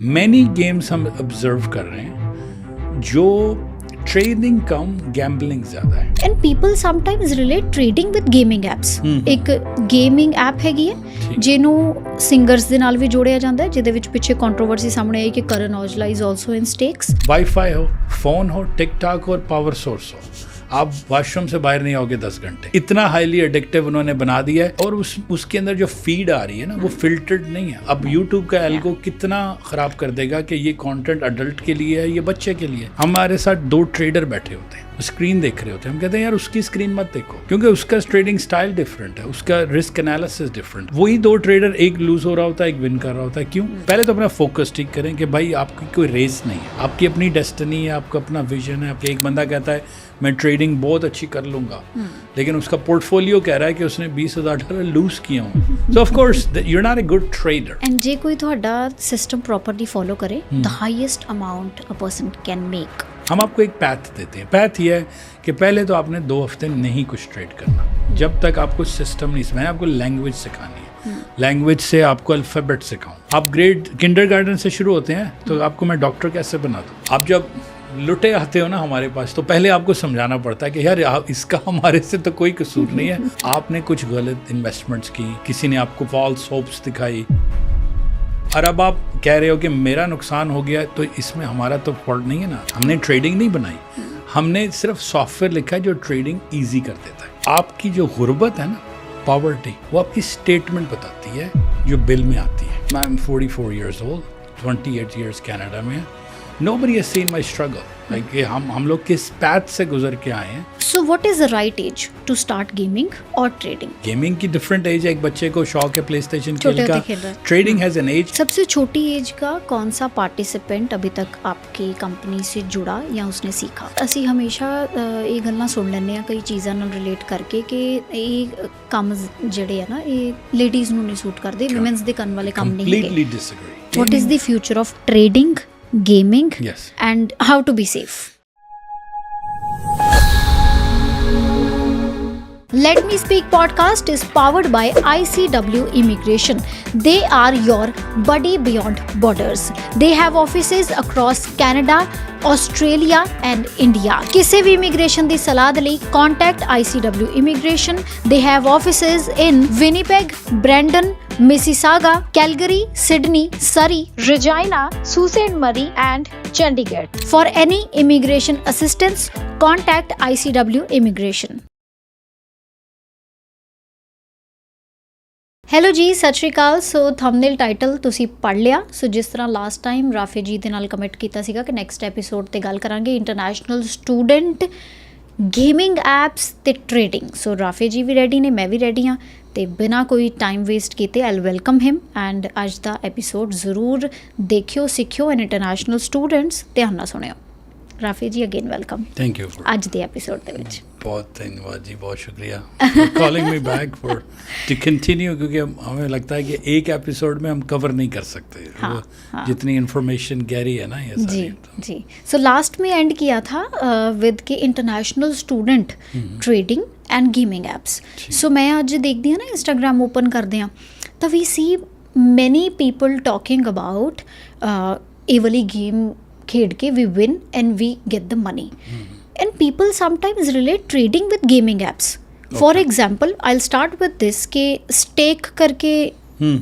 Many games हम observe कर रहे हैं जो ट्रेडिंग कम गैम्बलिंग ज़्यादा है। And people sometimes relate trading with gaming apps ਇੱਕ ਗੇਮਿੰਗ ਐਪ ਹੈਗੀ ਹੈ ਜਿਹਨੂੰ ਸਿੰਗਰਸ ਦੇ ਨਾਲ ਵੀ ਜੋੜਿਆ ਜਾਂਦਾ ਹੈ, ਜਿਹਦੇ ਵਿੱਚ ਪਿੱਛੇ ਕੰਟਰੋਵਰਸੀ ਸਾਹਮਣੇ ਆਈ ਕਿ Karan Aujla is also in stakes. Wifi हो, फोन हो, टिकटॉक और पावर सोर्स हो, आप वॉशरूम से बाहर नहीं आओगे 10 घंटे। इतना हाईली एडिक्टिव उन्होंने बना दिया है और उसके अंदर जो फीड आ रही है ना वो फिल्टर्ड नहीं है। अब यूट्यूब का एल्गो कितना ख़राब कर देगा कि ये कंटेंट अडल्ट के लिए है, ये बच्चे के लिए। हमारे साथ 2 ट्रेडर बैठे होते हैं, स्क्रीन देख रहे होते हैं, हम कहते हैं यार उसकी स्क्रीन मत देखो क्योंकि उसका ट्रेडिंग स्टाइल डिफरेंट है, उसका रिस्क एनालिसिस डिफरेंट। वही 2 ट्रेडर, एक लूज हो रहा होता है, एक विन कर रहा होता है। क्यों? पहले तो अपना फोकस ठीक करें कि भाई आपकी कोई रेस नहीं है, आपकी अपनी डेस्टिनी है, आपका अपना विजन है। एक बंदा कहता है मैं ट्रेडिंग बहुत अच्छी कर लूंगा, लेकिन उसका पोर्टफोलियो कह रहा है कि उसने $20,000 लूज किया हूँ, so of course you are not a good trader. And जे कोई ਤੁਹਾਡਾ सिस्टम प्रॉपर्ली फॉलो करे, the highest amount a person can make. हम आपको एक पैथ देते हैं। पैथ ये है कि पहले तो आपने 2 हफ्ते नहीं कुछ ट्रेड करना, जब तक आपको सिस्टम नहीं समझ। आपको लैंग्वेज सिखानी है, लैंग्वेज से आपको अल्फ़ाबेट सिखाऊं। आप ग्रेड किंडरगार्टन से शुरू होते हैं तो आपको मैं डॉक्टर कैसे बना दूँ। आप जब लुटे आते हो ना हमारे पास, तो पहले आपको समझाना पड़ता है कि यार इसका हमारे से तो कोई कसूर नहीं है, आपने कुछ गलत इन्वेस्टमेंट्स की, किसी ने आपको फॉल्स होप्स दिखाई और अब आप कह रहे हो कि मेरा नुकसान हो गया, तो इसमें हमारा तो फॉल्ट नहीं है ना। हमने ट्रेडिंग नहीं बनाई, हमने सिर्फ सॉफ्टवेयर लिखा है जो ट्रेडिंग ईजी कर देता है। आपकी जो गुर्बत है ना, पॉवर्टी, वो आपकी स्टेटमेंट बताती है जो बिल में आती है। I am 44 years old, 28 years Canada में। Nobody has seen my struggle. Like हम लोग किस पैथ से गुजर के आए हैं। So what is the right age to start gaming or trading? Gaming की डिफरेंट एज है। एक बच्चे को शौक है प्ले स्टेशन खेलने का, ट्रेडिंग हैज एन एज। सबसे छोटी एज का कौन सा पार्टिसिपेंट अभी तक आपकी कंपनी से जुड़ा या उसने सीखा? ਅਸੀਂ ਹਮੇਸ਼ਾ ਇਹ ਗੱਲਾਂ ਸੁਣ ਲੈਂਦੇ ਆ ਕਈ ਚੀਜ਼ਾਂ ਨਾਲ ਰਿਲੇਟ ਕਰਕੇ ਕਿ ਇਹ ਕੰਮ ਜਿਹੜੇ ਆ ਨਾ ਇਹ ਲੇਡੀਜ਼ ਨੂੰ ਨਹੀਂ ਸੂਟ ਕਰਦੇ, ਵਿਮਨਸ ਦੇ ਕਰਨ ਵਾਲੇ ਕੰਮ ਨਹੀਂ ਹੈਗੇ। Completely disagree. What is the future of trading, gaming, Yes. and how to be safe? Let Me Speak podcast is powered by ICW Immigration. They are your buddy beyond borders. They have offices across Canada, Australia and India. ਕਿਸੇ ਵੀ immigration ਦੀ ਸਲਾਹ ਦੇ ਲਈ contact ICW Immigration. They have offices in Winnipeg, Brandon, Mississauga, Calgary, Sydney, Surrey, Regina, Sault Ste. Marie and Chandigarh. For any immigration assistance, contact ICW Immigration. Hello ਜੀ, ਸਤਿ ਸ਼੍ਰੀ ਅਕਾਲ। ਸੋ thumbnail title ਤੁਸੀਂ ਪੜ੍ਹ ਲਿਆ। ਸੋ ਜਿਸ ਤਰ੍ਹਾਂ ਲਾਸਟ ਟਾਈਮ ਰਾਫੇ ਜੀ ਦੇ ਨਾਲ ਕਮਿਟ ਕੀਤਾ ਸੀਗਾ ਕਿ ਨੈਕਸਟ ਐਪੀਸੋਡ 'ਤੇ ਗੱਲ ਕਰਾਂਗੇ ਇੰਟਰਨੈਸ਼ਨਲ ਸਟੂਡੈਂਟ ਗੇਮਿੰਗ ਐਪਸ ਅਤੇ ਟ੍ਰੇਡਿੰਗ। ਸੋ ਰਾਫੇ ਜੀ ਵੀ ਰੈਡੀ ਨੇ, ਮੈਂ ਵੀ ਰੈਡੀ ਹਾਂ, ਅਤੇ ਬਿਨਾਂ ਕੋਈ ਟਾਈਮ ਵੇਸਟ ਕੀਤੇ ਆਈ ਵੈਲਕਮ ਹਿਮ। ਐਂਡ ਅੱਜ ਦਾ ਐਪੀਸੋਡ ਜ਼ਰੂਰ ਦੇਖਿਓ, ਸਿੱਖਿਓ। ਐਂਡ ਇੰਟਰਨੈਸ਼ਨਲ ਸਟੂਡੈਂਟਸ ਧਿਆਨ ਨਾਲ ਸੁਣਿਓ। ਰਾਫੇ ਜੀ ਅਗੇਨ ਵੈਲਕਮ थैंक यू ਅੱਜ ਦੇ ਐਪੀਸੋਡ ਦੇ ਵਿੱਚ। बहुत धन्यवाद जी, बहुत शुक्रिया calling me back for to continue, क्योंकि हमें लगता है कि एक एपिसोड में हम कवर नहीं कर सकते। हाँ. जितनी इन्फॉर्मेशन गहरी है ना ये सारी। जी। सो लास्ट में एंड किया था विद के international student trading and gaming apps. So मैं आज देखती हूँ ना इंस्टाग्राम ओपन करते हैं तो we see many people talking about ये वाली गेम खेड के we win and we get the money. And people sometimes relate trading with gaming apps. For example, I'll start with this कि stake करके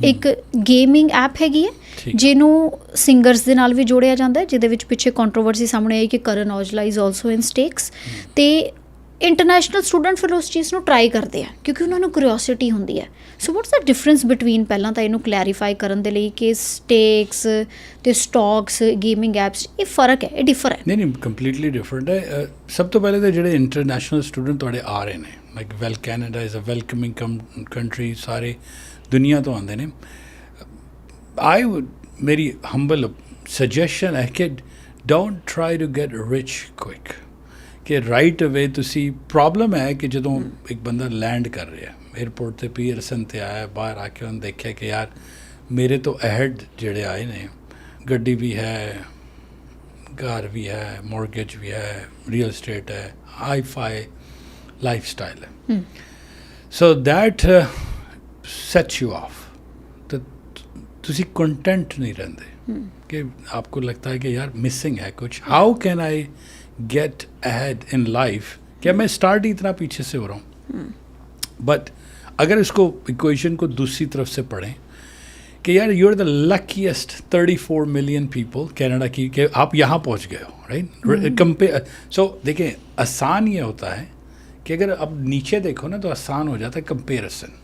ਇੱਕ ਗੇਮਿੰਗ ਐਪ ਹੈਗੀ ਹੈ ਜਿਹਨੂੰ ਸਿੰਗਰਸ ਦੇ ਨਾਲ ਵੀ ਜੋੜਿਆ ਜਾਂਦਾ ਹੈ, ਜਿਹਦੇ ਵਿੱਚ ਪਿੱਛੇ ਕੰਟਰੋਵਰਸੀ ਸਾਹਮਣੇ ਆਈ ਕਿ Karan Aujla is also in ਸਟੇक्स। ਅਤੇ ਇੰਟਰਨੈਸ਼ਨਲ ਸਟੂਡੈਂਟ ਫਿਰ ਉਸ ਚੀਜ਼ ਨੂੰ ਟਰਾਈ ਕਰਦੇ ਆ ਕਿਉਂਕਿ ਉਹਨਾਂ ਨੂੰ ਕਿਉਰਿਓਸਿਟੀ ਹੁੰਦੀ ਹੈ। ਸੋ ਵਾਟਸ ਦ ਡਿਫਰੈਂਸ ਬਿਟਵੀਨ, ਪਹਿਲਾਂ ਤਾਂ ਇਹਨੂੰ ਕਲੈਰੀਫਾਈ ਕਰਨ ਦੇ ਲਈ ਕਿ ਸਟੇਕਸ ਅਤੇ ਸਟੋਕਸ ਗੇਮਿੰਗ ਐਪਸ ਇਹ ਫਰਕ ਹੈ, ਇਹ ਡਿਫਰ ਹੈ? ਨਹੀਂ ਕੰਪਲੀਟਲੀ ਡਿਫਰੈਂਟ ਹੈ। ਸਭ ਤੋਂ ਪਹਿਲੇ ਤਾਂ ਜਿਹੜੇ ਇੰਟਰਨੈਸ਼ਨਲ ਸਟੂਡੈਂਟ ਤੁਹਾਡੇ ਆ ਰਹੇ ਨੇ, like Canada is a welcoming country, ਸਾਰੇ ਦੁਨੀਆ ਤੋਂ ਆਉਂਦੇ ਨੇ। ਮੇਰੀ ਹੰਬਲ ਸਜੈਸ਼ਨ ਹੈ ਕਿ don't try to get rich quick, ਕਿ ਰਾਈਟ ਅਵੇ ਤੁਸੀਂ। ਪ੍ਰੋਬਲਮ ਹੈ ਕਿ ਜਦੋਂ ਇੱਕ ਬੰਦਾ ਲੈਂਡ ਕਰ ਰਿਹਾ ਏਅਰਪੋਰਟ 'ਤੇ, ਪੀਅਰਸਨ 'ਤੇ ਆਇਆ, ਬਾਹਰ ਆ ਕੇ ਉਹਨੇ ਦੇਖਿਆ ਕਿ ਯਾਰ ਮੇਰੇ ਤੋਂ ਅਹਿਡ ਜਿਹੜੇ ਆਏ ਨੇ, ਗੱਡੀ ਵੀ ਹੈ, ਘਰ ਵੀ ਹੈ, ਮੌਰਗੇਜ ਵੀ ਹੈ, ਰੀਅਲ ਸਟੇਟ ਹੈ, ਹਾਈ ਫਾਈ ਲਾਈਫ ਸਟਾਈਲ ਹੈ। So that sets you of. ਤਾਂ ਤੁਸੀਂ ਕੰਟੈਂਟ ਨਹੀਂ ਰਹਿੰਦੇ। कि आपको लगता है कि यार मिसिंग है कुछ, how can I get ahead in life, क्या मैं स्टार्ट ही इतना पीछे से हो रहा हूँ. बट अगर इसको इक्वेशन को दूसरी तरफ से पढ़ें कि यार you are the luckiest 34 million people Canada की कि आप यहाँ पहुँच गए हो, राइट. कंपेयर सो देखिए, आसान ये होता है कि अगर अब नीचे देखो ना तो आसान हो जाता है कंपेरिसन.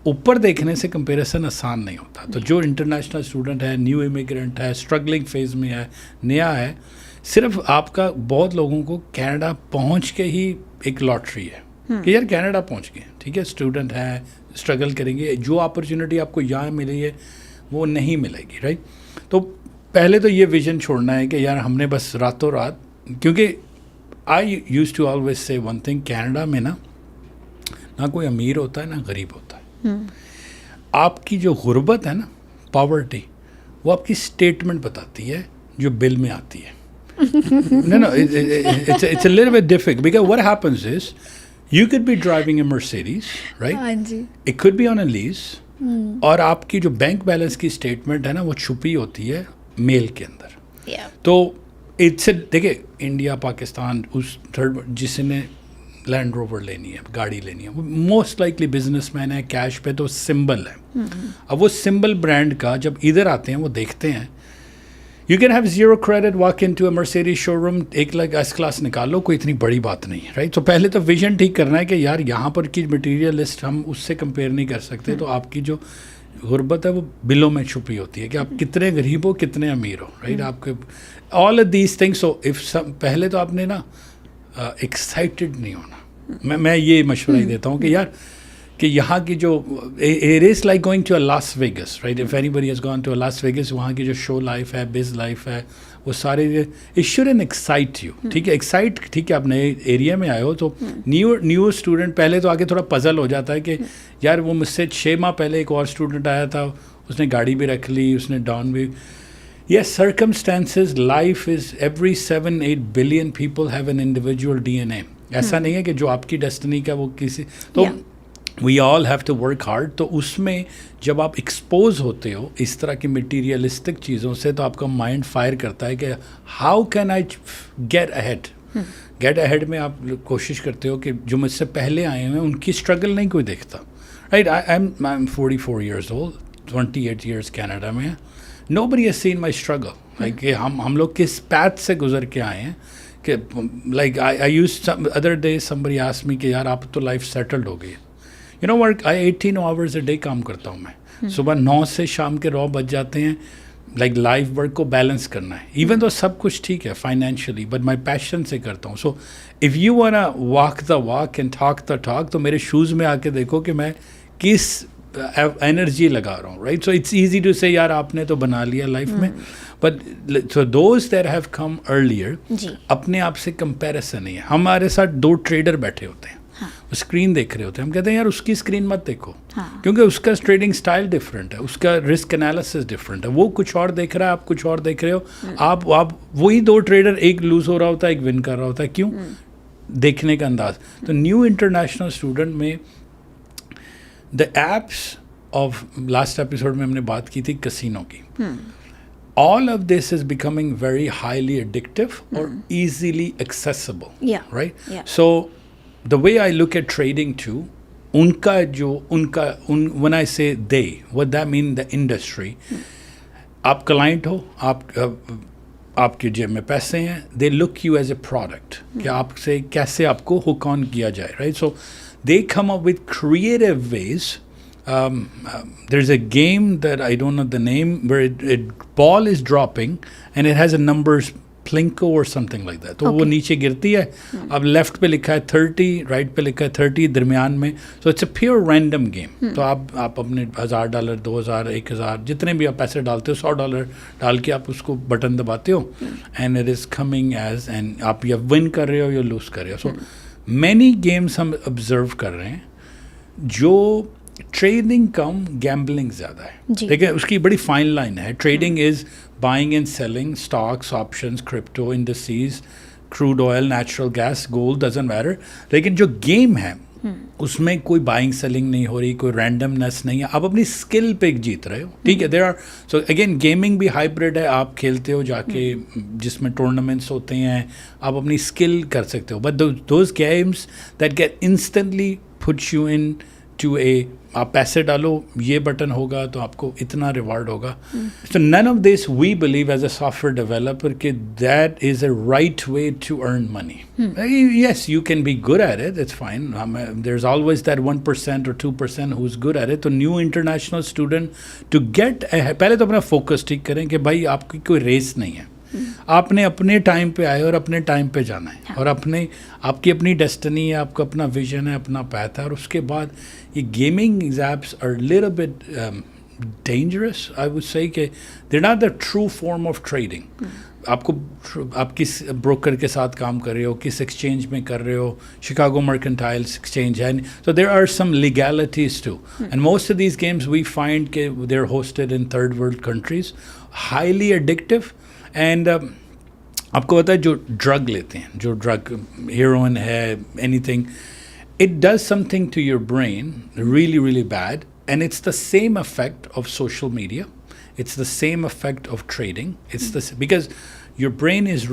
ऊपर देखने से कंपेरिसन आसान नहीं होता. तो जो इंटरनेशनल स्टूडेंट है, न्यू इमिग्रेंट है, स्ट्रगलिंग फेज में है, नया है, सिर्फ आपका बहुत लोगों को कनाडा पहुँच के ही एक लॉटरी है कि यार कनाडा पहुँच गए, ठीक है, स्टूडेंट है, स्ट्रगल करेंगे, जो अपॉर्चुनिटी आपको यहाँ मिली है वो नहीं मिलेगी, राइट. तो पहले तो ये विजन छोड़ना है कि यार हमने बस रातों रात, क्योंकि I used to always say one thing, Canada में ना कोई अमीर होता है ना गरीब होता है. आपकी जो गुर्बत है ना, पॉवर्टी, वो आपकी स्टेटमेंट बताती है जो बिल में आती है. no, it's a little bit difficult because what happens is you could be driving a Mercedes, right? हाँ जी. It could be on a lease. और आपकी जो बैंक बैलेंस की स्टेटमेंट है ना वो छुपी होती है मेल के अंदर. Yeah. तो इससे देखिए, इंडिया पाकिस्तान उस थर्ड जिसने लैंड रोवर लेनी है, गाड़ी लेनी है, वो मोस्ट लाइकली बिजनेसमैन है, कैश पे, तो सिंबल है. अब वो सिंबल ब्रांड का जब इधर आते हैं वो देखते हैं, you can have zero credit, walk into a Mercedes showroom, 1 lakh S class निकालो, कोई इतनी बड़ी बात नहीं है, राइट. तो पहले तो विजन ठीक करना है कि यार यहाँ पर की मटीरियल लिस्ट हम उससे कंपेयर नहीं कर सकते. तो आपकी जो गुर्बत है वो बिलों में छुपी होती है कि आप कितने गरीब हो, कितने अमीर हो, राइट. आपके all of these things. So if पहले तो आपने ना एक्साइटेड नहीं होना. मैं ये मशवरा ही देता हूँ कि यार कि यहाँ की जो it is like going to a Las Vegas, right. If anybody has gone to a Las Vegas, वहाँ की जो शो लाइफ है, बिज लाइफ है, वो सारे इट शुडंट एक्साइट यू, ठीक है. एक्साइट, ठीक है, आप नए एरिया में आए हो तो न्यू स्टूडेंट पहले तो आगे थोड़ा पजल हो जाता है कि यार वो मुझसे 6 माह पहले एक और स्टूडेंट आया था, उसने गाड़ी भी रख ली, उसने डाउन भी. Yes, circumstances, life is every 7-8 billion people have an individual DNA. ऐसा नहीं है कि जो आपकी डेस्टिनी का वो किसी, तो we all have to work hard. तो उसमें जब आप एक्सपोज होते हो इस तरह की मटीरियलिस्टिक चीज़ों से, तो आपका माइंड फायर करता है कि how can I get ahead. Get ahead में आप कोशिश करते हो कि जो मुझसे पहले आए हैं उनकी स्ट्रगल नहीं कोई देखता, right. I am 44 years old, 28 years Canada में. Nobody has seen my struggle. Like हम लोग किस पैथ से गुजर के आए हैं कि like I used other day somebody asked me कि यार आप तो लाइफ सेटल्ड हो गई. You know what, I 18 hours a day काम करता हूँ मैं. सुबह 9 से शाम के 9 बज जाते हैं. लाइक लाइफ वर्क को बैलेंस करना है, इवन तो सब कुछ ठीक है फाइनेंशियली, बट माई पैशन से करता हूँ. So if you वांना walk the walk and talk the talk, तो मेरे शूज़ में आके देखो कि मैं किस एनर्जी लगा रहा हूँ, right. So it's easy to say यार आपने तो बना लिया लाइफ में, but so those that have come earlier, अपने आप से कंपैरिजन नहीं है. हमारे साथ 2 ट्रेडर बैठे होते हैं, वो स्क्रीन देख रहे होते हैं, हम कहते हैं यार उसकी स्क्रीन मत देखो, क्योंकि उसका ट्रेडिंग स्टाइल डिफरेंट है, उसका रिस्क एनालिसिस डिफरेंट है, वो कुछ और देख रहा है, आप कुछ और देख रहे हो. आप वही 2 ट्रेडर, एक लूज हो रहा होता है, एक विन कर रहा होता है. क्यों? देखने का अंदाज. तो न्यू इंटरनेशनल स्टूडेंट में the apps of, last episode में हमने बात की थी कसिनो की, all of this is becoming very highly addictive or easily accessible, right? So the way I look at trading too, when I say they, what that mean, the industry, आप client हो, आपके जेब में पैसे हैं, they look you as a product, कि आपसे कैसे आपको hook on किया जाए, right? So they come up with creative ways. There's a game that I don't know the name, where ball is dropping and it has a numbers plinko or something like that. तो वो नीचे गिरती है, अब left पे लिखा है 30, right पे लिखा है 30, दरमियान में. So it's a pure random game. तो आप अपने $1000, 2000, 1000 जितने भी आप पैसे डालते हो, $100 डाल के आप उसको बटन दबाते हो, and it is coming as, and आप या विन कर रहे हो या लूज कर रहे हो. So many games हम ऑब्जर्व कर रहे हैं जो ट्रेडिंग कम गैम्बलिंग ज़्यादा है. देखिए उसकी बड़ी फाइन लाइन है. Trading is buying and selling stocks, options, crypto, industries, crude oil, natural gas, gold, doesn't matter. लेकिन जो गेम है उसमें कोई बाइंग सेलिंग नहीं हो रही, कोई रैंडमनेस नहीं है, आप अपनी स्किल पे जीत रहे हो, ठीक है. There are so again gaming भी हाइब्रिड है, आप खेलते हो जाके जिसमें टूर्नामेंट्स होते हैं, आप अपनी स्किल कर सकते हो, but those games that get instantly puts you into a, आप पैसे डालो, ये बटन होगा तो आपको इतना रिवार्ड होगा. So none of this we believe as a software developer कि that is a right way to earn money. Yes, you can be good at it, it's fine. There's always that 1% or 2% who's good at it. तो new international student to get, पहले तो अपना focus ठीक करें कि भाई आपकी कोई रेस नहीं है, आपने अपने टाइम पे आए और अपने टाइम पे जाना है, और आपकी अपनी डेस्टिनी है, आपका अपना विजन है, अपना पैथ है. और उसके बाद ये gaming apps are little bit dangerous, I would say कि they not the true form of trading. आप किस ब्रोकर के साथ काम कर रहे हो, किस एक्सचेंज में कर रहे हो, शिकागो मर्केंटाइल्स एक्सचेंज है, so there are some legalities too, and most of these games we find के they are hosted in third world countries, highly addictive. And आपको पता है जो ड्रग लेते हैं, जो ड्रग हेरोइन है, anything, it does something to your brain really really bad, and it's the same effect of social media, it's the same effect of trading. It's because your brain is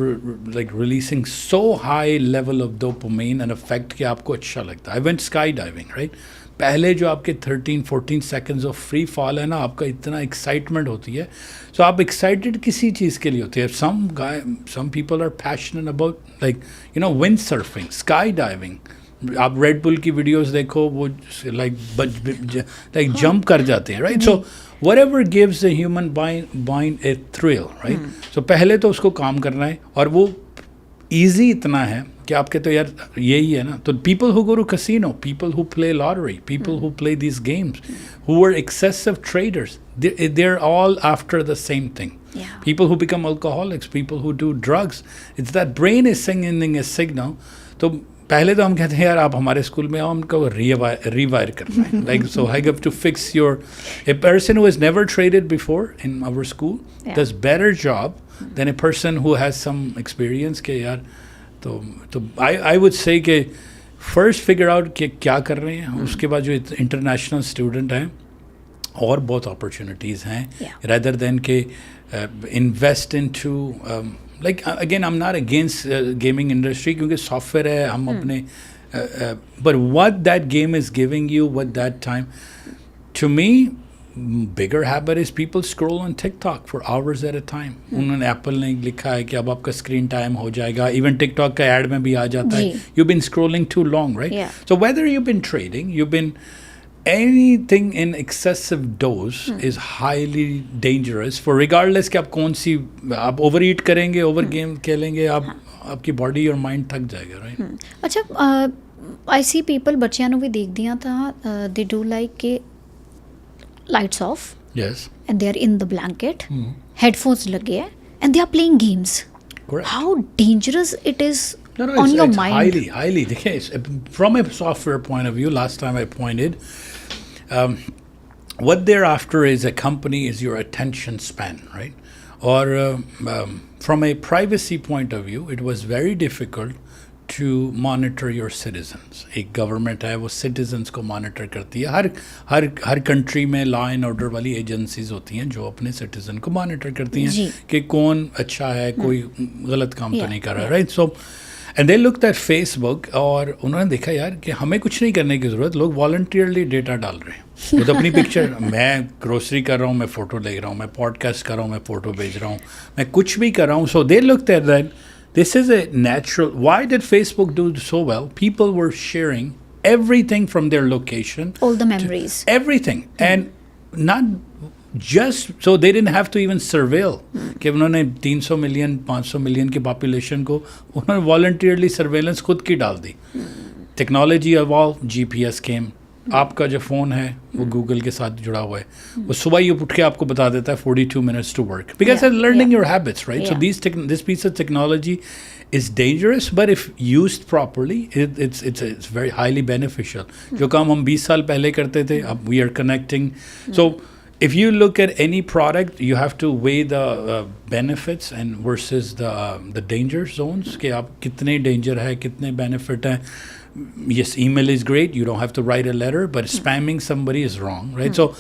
like releasing so high level of dopamine and effect कि आपको अच्छा लगता है. I went skydiving, right? पहले जो आपके 13-14 seconds of free fall है ना, आपका इतना excitement होती है. So आप excited किसी चीज़ के लिए होते हैं. Some people are passionate about like windsurfing, skydiving. आप रेड बुल की वीडियोस देखो, वो लाइक जंप कर जाते हैं, right. So whatever gives the human mind a thrill, right? So पहले तो उसको काम करना है, और वो easy इतना है कि आपके तो यार यही है ना. तो people who go to casino, people who play lottery, people who play these games, who are excessive traders, they're all after the same thing. Yeah. People who become alcoholics, people who do drugs, it's that brain is sending a signal. तो पहले तो हम कहते हैं यार आप हमारे school में आओ, हमको रिवायर करना है, like so I have to fix your, a person who has never traded before in our school does better job than a person who has some experience के यार. तो आई वुड से कि first figure out कि क्या कर रहे हैं, उसके बाद जो इंटरनेशनल स्टूडेंट हैं और बहुत अपॉर्चुनिटीज़ हैं, रादर देन के invest into like again I'm not against gaming industry क्योंकि सॉफ्टवेयर है, हम अपने but what that game is giving you, what that time, to me bigger habit is people scroll on TikTok for hours at a time. उन्होंने Apple ने लिखा है कि अब आपका स्क्रीन टाइम हो जाएगा, even TikTok का एड में भी आ जाता है, you've been scrolling too long, right? So whether you've been trading, you've been anything in excessive dose is highly dangerous for regardless कि आप कौन सी, आप ओवर ईट करेंगे, ओवर गेम खेलेंगे, आपकी बॉडी और माइंड थक जाएगा, राइट. अच्छा, आई सी पीपल, ਬੱਚਿਆਂ ਨੂੰ ਵੀ ਦੇਖਦੀ ਆ ਤਾਂ ਦੇ ਡੂ ਲਾਈਕ ਕਿ lights off, yes, and they are in the blanket, headphones ਲੱਗੇ ਹੈ, and they are playing games. How dangerous it is on your mind. Highly the case. From a software point of view, last time I pointed, what they're after is a company is your attention span, right? Or from a privacy point of view, it was very difficult to monitor your citizens. एक government है, वो citizens को monitor करती है. हर country में law and order वाली agencies होती हैं जो अपने सिटीजन को मॉनिटर करती हैं कि कौन अच्छा है, कोई गलत काम तो नहीं कर रहा, right. So and they looked eight Facebook, और उन्होंने देखा यार कि हमें कुछ नहीं करने की ज़रूरत, लोग वॉलंटियरली डेटा डाल रहे हैं. तो अपनी पिक्चर, मैं ग्रोसरी कर रहा हूँ, मैं फ़ोटो ले रहा हूँ, मैं पॉडकास्ट कर रहा हूँ, मैं फ़ोटो भेज रहा हूँ, मैं कुछ भी कर रहा हूँ. So they looked at that this is a natural. Why did Facebook do so well? People were sharing everything from their location, all the memories, everything, and not just so they didn't have to even surveil. कि उन्होंने 300 million 500 million की population को उन्होंने voluntarily surveillance खुद की डाल दी. Technology evolved, GPS came. आपका जो फ़ोन है वो गूगल के साथ जुड़ा हुआ है, वो सुबह ही उठ के आपको बता देता है 42 minutes to work because it's learning your habits, right? So this piece of technology is dangerous, but if used properly, it's very highly beneficial. जो काम हम 20 साल पहले करते थे, अब we are connecting. So if you look at any product, you have to weigh the benefits and versus the danger zones. कि आप कितने danger है, कितने benefit है. Yes, email is great. You don't have to write a letter, but spamming somebody is wrong, right? So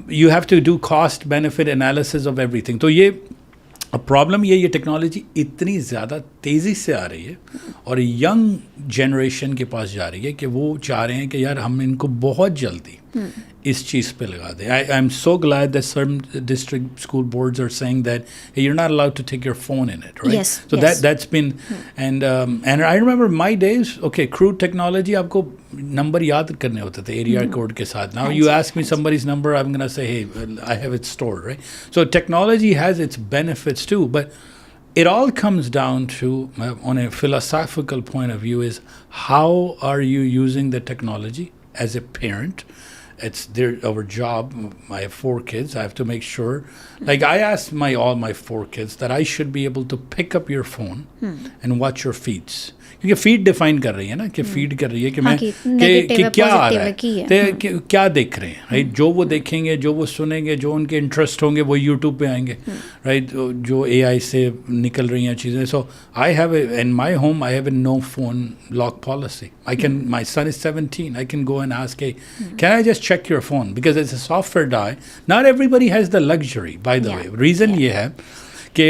you have to do cost benefit analysis of everything. तो ये problem ये technology इतनी ज़्यादा तेज़ी से आ रही है और यंग जनरेशन के पास जा रही है कि वो चाह रहे हैं कि यार हम इनको बहुत जल्दी इस चीज़ पे लगा दें. I am so glad that certain district school boards are saying that you are not allowed to take your phone in it, right? So that's been and I remember my days. Okay, crude technology, आपको number याद करने होते थे area code के साथ. Now you ask me somebody's number, I'm going to say, hey, I have it stored, right? So technology has its benefits too, but it all comes down to, on a philosophical point of view, is how are you using the technology as a parent? It's our job. I have 4 kids. I have to make sure, like I asked all my 4 kids that I should be able to pick up your phone and watch your feeds. क्योंकि feed define कर रही है ना, कि feed कर रही है कि मैं कि क्या आ रहा है, क्या देख रहे हैं, राइट? जो वो देखेंगे, जो वो सुनेंगे, जो उनके इंटरेस्ट होंगे, वो यूट्यूब पे आएंगे, राइट? जो AI से निकल रही हैं चीज़ें. So I have in my home I have a no phone lock policy. I can, my son is 17, I can go and ask, can I just check your phone, because it's a software die. Not everybody has the luxury, by the way. Reason ये है कि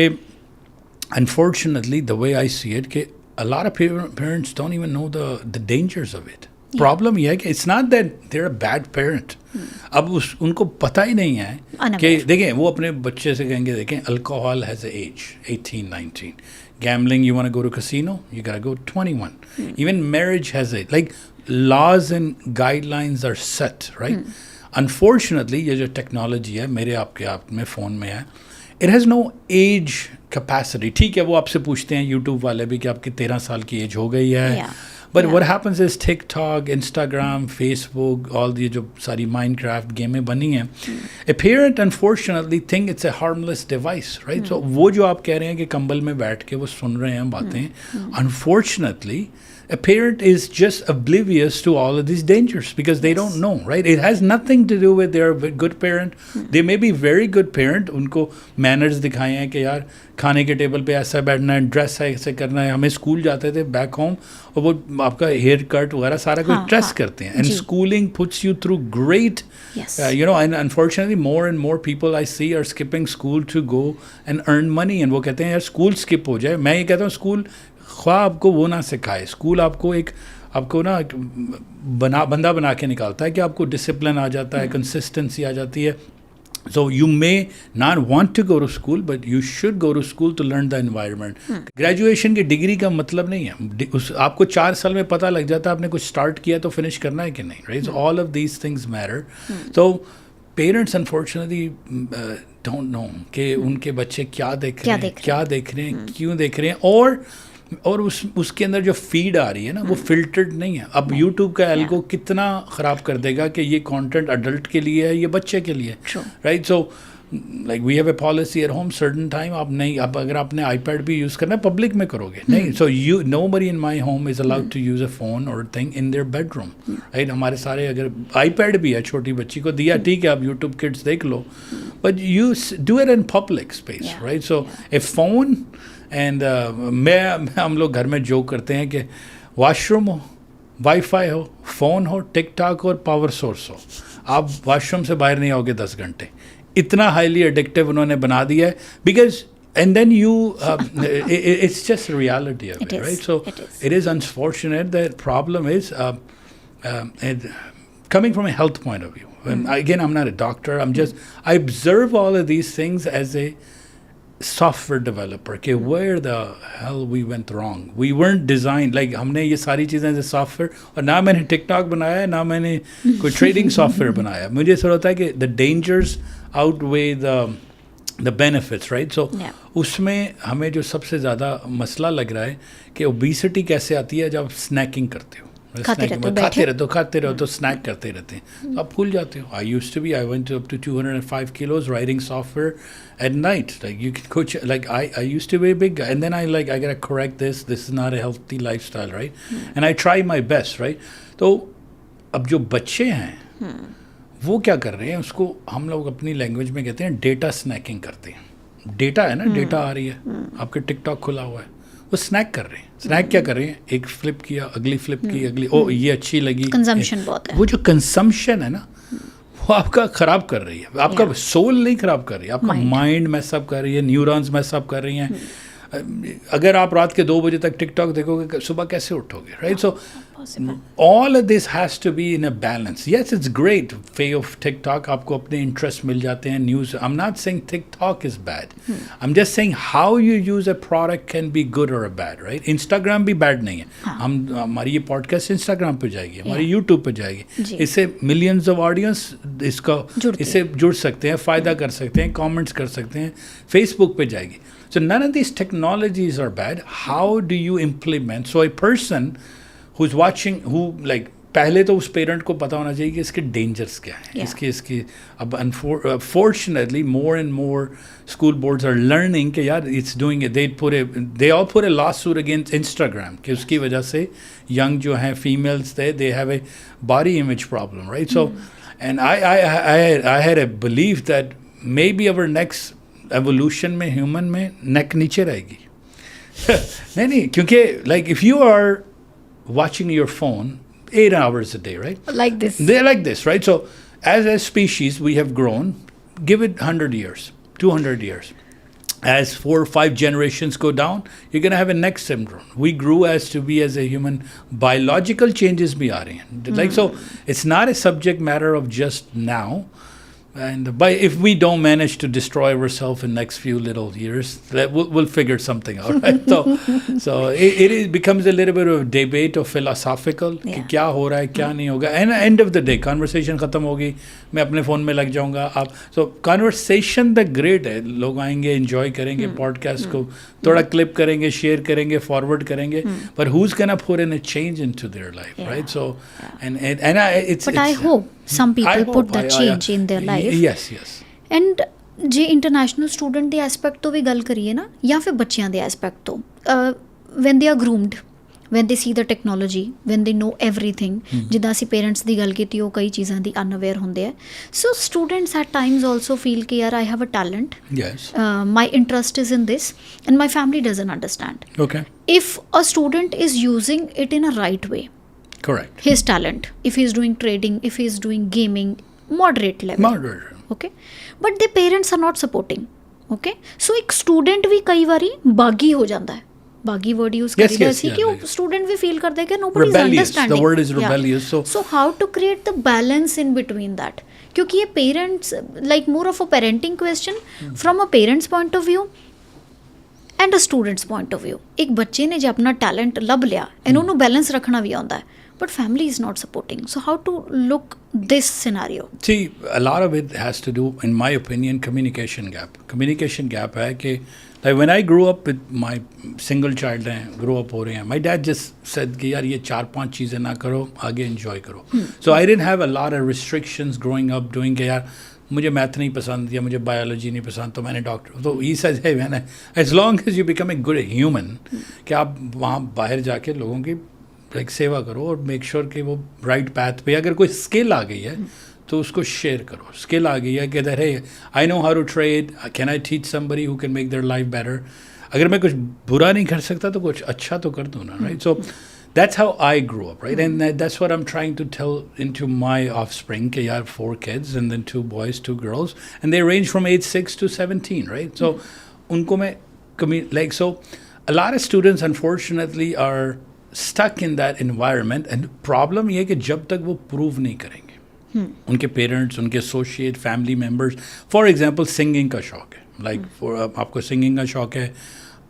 unfortunately the way I see it, कि a lot of parents don't even know the dangers of it. Problem ये है कि it's not that they're a bad parent. अब उनको पता ही नहीं है कि देखें, वो अपने बच्चे से कहेंगे, देखें, alcohol has an age, 18, 19. Gambling, you want to go to casino, you gotta go 21. Even marriage has a, like, laws and guidelines are set, right? Unfortunately, ये जो technology है, मेरे आपके आप में फ़ोन में है, it has no age capacity. ठीक है, वो आपसे पूछते हैं YouTube वाले भी कि आपकी 13 साल की एज हो गई है. But what happens is TikTok, Instagram, Facebook, all the जो सारी Minecraft गेमें बनी हैं, a parent unfortunately think it's a harmless device, right? So वो जो आप कह रहे हैं कि कंबल में बैठ के वो सुन रहे हैं बातें, unfortunately a parent is just oblivious to all of these dangers because they don't know, right? It has nothing to do with they're a good parent. They may be very good parent. उनको manners दिखाए हैं कि यार खाने के table पे ऐसा बैठना है, ड्रेस ऐसे करना है. हमें स्कूल जाते थे बैक होम और वो आपका हेयर कट वगैरह सारा कुछ ड्रेस करते हैं. And schooling puts you through great, you know, and unfortunately more and more people I see are skipping school to go and earn money. And वो कहते हैं यार स्कूल skip हो जाए. मैं ये कहता हूँ स्कूल ख्वाह आपको वो ना सिखाए. स्कूल आपको ना बंदा बना के निकालता है कि आपको डिसिप्लिन आ जाता है, कंसिस्टेंसी आ जाती है. So you may not want to go to school, but you should go to school to learn the environment. Graduation की डिग्री का मतलब नहीं है, आपको 4 साल में पता लग जाता है आपने कुछ स्टार्ट किया तो फिनिश करना है कि नहीं, right? So all of these things matter. So parents unfortunately don't know कि उनके बच्चे क्या देख रहे हैं, क्यों देख रहे हैं, और उसके अंदर जो फीड आ रही है ना वो फिल्टर्ड नहीं है. अब YouTube का एल्गो कितना ख़राब कर देगा कि ये कंटेंट अडल्ट के लिए है, ये बच्चे के लिए, right? So like we have a policy at home, certain time आप नहीं, अब अगर आपने आईपैड भी यूज़ करना है पब्लिक में करोगे नहीं. So you nobody in my home is allowed to use a phone और thing in their bedroom, right? हमारे सारे अगर आईपैड भी है छोटी बच्ची को दिया, ठीक है आप यूट्यूब किड्स देख लो, but you do it in public space, right? So a phone and हम लोग घर में जोक करते हैं कि वॉशरूम हो, वाईफाई हो, फ़ोन हो, टिकटॉक हो और पावर सोर्स हो, आप वॉशरूम से बाहर नहीं आओगे 10 घंटे. इतना हाईली एडिक्टिव उन्होंने बना दिया है because and then you it's just a reality of it, right? So it is unfortunate. The problem is coming from a health point of view. Again, I'm not a doctor, I observe all of these things as a software developer कि where the hell we went wrong. We weren't designed, like हमने ये सारी चीज़ें as a software, और ना मैंने TikTok बनाया है, ना मैंने कोई ट्रेडिंग सॉफ्टवेयर बनाया. मुझे ऐसा होता है कि the dangers outweigh the benefits, right? So उसमें हमें जो सबसे ज़्यादा मसला लग रहा है कि ओबेसिटी कैसे आती है जब स्नैकिंग करते हो, खाते रहो तो स्नैक करते रहते हैं तो आप भूल जाते हो. I used to be, I went up to 205 kilos writing software at night. Like you can coach, like I used to be a big guy, and then I gotta correct this is not a healthy lifestyle, right? And I try my best, right? तो अब जो बच्चे हैं वो क्या कर रहे हैं, उसको हम लोग अपनी लैंग्वेज में कहते हैं डेटा स्नैकिंग करते हैं। डेटा है ना, डेटा आ रही है, आपके टिकटॉक खुला हुआ है, वो स्नैक कर रहे हैं। स्नैक क्या कर रहे हैं, एक फ्लिप किया, अगली फ्लिप की, अगली, ओ ये अच्छी लगी। कंजम्पशन बहुत है। वो जो कंजम्पशन है ना, वो आपका ख़राब कर रही है, आपका सोल नहीं ख़राब कर रही है, आपका माइंड मैसअप कर रही है, न्यूरॉन्स मैसअप कर रही हैं। अगर आप रात के 2 बजे तक टिकटॉक देखोगे, सुबह कैसे उठोगे, right? So all of this has to be in a balance. Yes, it's great way of TikTok, आपको अपने इंटरेस्ट मिल जाते हैं, news. I'm not saying TikTok is bad. I'm just saying how you use a product can be good or a bad, right? Instagram भी bad नहीं है। हमारी ये podcast Instagram पे जाएगी, हमारी YouTube पे जाएगी, इससे millions of audience इससे जुड़ सकते हैं, फ़ायदा कर सकते हैं, कमेंट्स कर सकते हैं, Facebook पे जाएगी। So none of these technologies are bad. How do you implement? So a person who's watching, who like, पहले तो उस पेरेंट को पता होना चाहिए कि इसके डेंजर्स क्या हैं, इसकी अब unfortunately more and more school boards are learning कि यार it's doing, they all put a lawsuit against Instagram कि उसकी वजह से यंग जो हैं females they have a body image problem, right? So and I had a believe that maybe our next evolution में human में neck नीचे रहेगी। नहीं, क्योंकि लाइक इफ यू आर watching your phone 8 hours a day, right? Like this. They're like this, right? So as a species, we have grown. Give it 100 years, 200 years. As 4 or 5 generations go down, you're going to have a neck syndrome. We grew as to be as a human. Biological changes bhi aa rahe hain. Like, so it's not a subject matter of just now. And if we don't manage to destroy ourselves in next few little years, we'll figure something out, right? So it becomes a little bit of a debate of philosophical कि क्या हो रहा है, क्या नहीं होगा. And end of the day, conversation ख़त्म होगी, मैं अपने फ़ोन में लग जाऊँगा. आप so conversation the great है, लोग आएंगे, enjoy करेंगे podcast को, थोड़ा clip करेंगे, share करेंगे, forward करेंगे. But who's gonna put in a change into their life, right? So but I hope some people put that change in their life. Yes. And ਜੇ ਇੰਟਰਨੈਸ਼ਨਲ ਸਟੂਡੈਂਟ ਦੇ aspect ਤੋਂ ਵੀ ਗੱਲ ਕਰੀਏ ਨਾ, ਜਾਂ ਫਿਰ ਬੱਚਿਆਂ ਦੇ ਐਸਪੈਕਟ ਤੋਂ, when they are groomed, when they see the technology, when they know everything, ਜਿੱਦਾਂ ਅਸੀਂ ਪੇਰੈਂਟਸ ਦੀ ਗੱਲ ਕੀਤੀ, ਉਹ ਕਈ ਚੀਜ਼ਾਂ ਦੀ ਅਨਅਵੇਅਰ ਹੁੰਦੇ ਆ. So students at Times also feel ਕਿ ਯਾਰ I have a talent, my interest is in this, and my family doesn't understand. Okay. If a student is using it in a right way, correct, his talent, if he is doing trading, if he is doing gaming, moderate level, okay, but the parents are not supporting, okay. So एक student भी कई बारी बागी हो जाता है, बागी word use करीदा सी कि वो student भी feel करता है कि nobody is understanding. The word is rebellious. So how to create the balance in between that, क्योंकि ये parents, like more of a parenting question from a parent's point of view and a student's point of view. एक बच्चे ने जो अपना talent लभ लिया, इन्हों ਨੂੰ balance ਰੱਖਣਾ ਵੀ ਆਉਂਦਾ है, but family is not supporting. So how to look this scenario? See, a lot of it has to do, in my opinion, communication gap. Communication gap है कि like when I grew up with my single child हैं, grow up हो रहे हैं, my dad just said कि यार ये 4-5 चीज़ें ना करो, आगे enjoy करो. So I didn't have a lot of restrictions growing up doing कि यार मुझे मैथ नहीं पसंद या मुझे बायोलॉजी नहीं पसंद तो मैंने डॉक्टर, तो ही says hey man, as long as you become a good human, कि आप वहाँ बाहर जाके लोगों की लाइक सेवा करो और मेक श्योर कि वो राइट पैथ पे, अगर कोई स्किल आ गई है तो उसको शेयर करो. स्किल आ गई है कि अरे I know how to trade, can I teach somebody who can make their life better. अगर मैं कुछ बुरा नहीं कर सकता तो कुछ अच्छा तो कर दूँ ना, right? So that's how I grew up, right? And that's what I'm trying to tell into my offspring. I have 4 kids and then 2 boys, 2 girls, and they range from age 6 to 17, right? So unko mein like, so a lot of students unfortunately are stuck in that environment, and problem ये कि जब तक वो prove नहीं करेंगे, उनके parents, उनके associate, family members, for example singing का शौक है, like for आपको singing का शौक है,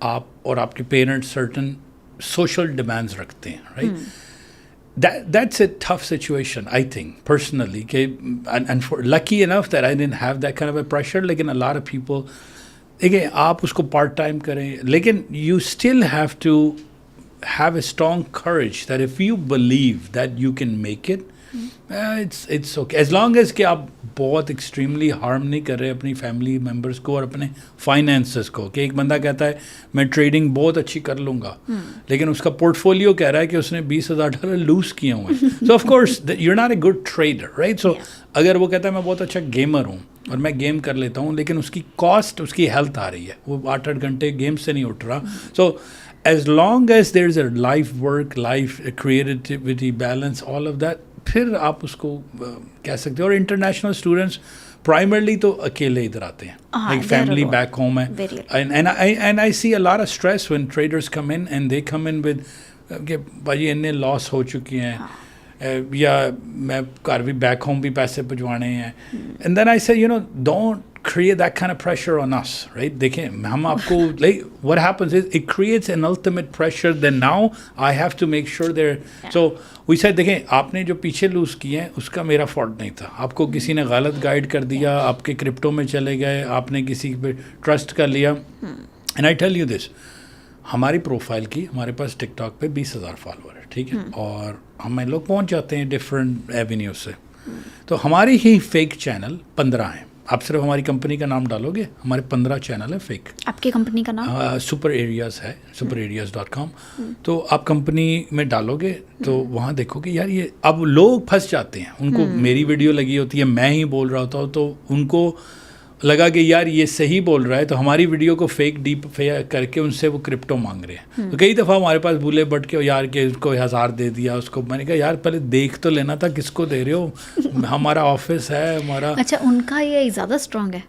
आप और आपके parents certain social demands रखते हैं, right? That's a tough situation, I think personally. And for lucky enough that I didn't have that kind of a pressure. लेकिन a lot of people, देखिए आप उसको part time करें, लेकिन you still have to have a strong courage that if you believe that you can make it, it's okay as long as कि आप बहुत extremely harm नहीं कर रहे अपनी फैमिली मेम्बर्स को और अपने फाइनेंसेस को. कि एक बंदा कहता है मैं ट्रेडिंग बहुत अच्छी कर लूँगा, लेकिन उसका पोर्टफोलियो कह रहा है कि उसने $20,000 लूज़ किए हुए हैं. So of course you are not a good trader, right. So अगर वो कहता है मैं बहुत अच्छा गेमर हूँ और मैं गेम कर लेता हूँ, लेकिन उसकी कॉस्ट उसकी हेल्थ आ रही है, वो 8-8 घंटे गेम से नहीं उठ रहा. सो as long as there's a life work, life creativity, balance, all of that, फिर आप उसको कह सकते हो. और इंटरनेशनल स्टूडेंट्स प्राइमरली तो अकेले इधर आते हैं, लाइक फैमिली बैक होम है. And I see a lot of stress when traders come in and they come in with कि भाजी इन्ने लॉस हो चुकी हैं, या मैं घर भी बैक होम भी पैसे भिजवाने हैं. एंड देन आई से don't create that kind of pressure on us, right? देखें हम आपको like what happens is it creates an ultimate pressure. Then now I have to make sure they're so we said देखें आपने जो पीछे loose किए हैं उसका मेरा फॉल्ट नहीं था. आपको किसी ने गलत गाइड कर दिया, आपके क्रिप्टो में चले गए, आपने किसी पे ट्रस्ट कर लिया. And I tell you this, हमारी प्रोफाइल की हमारे पास टिकटॉक पे 20,000 फॉलोअर है, ठीक है, और हमें लोग पहुंच जाते हैं डिफरेंट एवेन्यूज से. तो हमारी ही फेक चैनल 15 हैं. आप सिर्फ हमारी कंपनी का नाम डालोगे, हमारे 15 चैनल है फेक. आपकी कंपनी का नाम सुपर एरियाज है, superareas.com. तो आप कंपनी में डालोगे तो वहाँ देखोगे यार ये अब लोग फंस जाते हैं. उनको मेरी वीडियो लगी होती है, मैं ही बोल रहा होता हूँ, तो उनको लगा कि यार ये सही बोल रहा है, तो हमारी वीडियो को फेक डीप करके उनसे वो क्रिप्टो मांग रहे हैं. तो कई दफ़ा हमारे पास भूले बट के यार के उसको 1,000 दे दिया उसको. मैंने कहा यार पहले देख तो लेना था किसको दे रहे हो. हमारा ऑफिस है हमारा. अच्छा, उनका ये ज़्यादा स्ट्रांग है?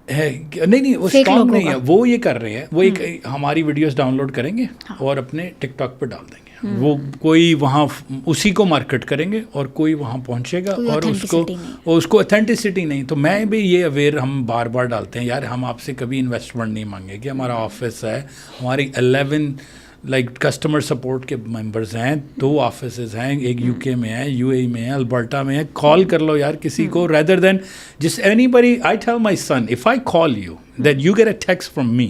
नहीं वो स्ट्रांग नहीं है, वो ये कर रहे हैं, वो एक हमारी वीडियोज़ डाउनलोड करेंगे और अपने टिकटॉक पर डाल देंगे. वो कोई वहाँ उसी को मार्केट करेंगे और कोई वहाँ पहुँचेगा और उसको ऑथेंटिसिटी नहीं. तो मैं भी ये अवेयर हम बार बार डालते हैं यार हम आपसे कभी इन्वेस्टमेंट नहीं मांगेंगे. हमारा ऑफिस है, हमारी 11 लाइक कस्टमर सपोर्ट के मेंबर्स हैं, 2 ऑफिसेज हैं, एक यूके में है, यूएई में है, अल्बर्टा में है. कॉल कर लो यार किसी को, rather than just anybody. I tell my son, if I call you, that you get a text from me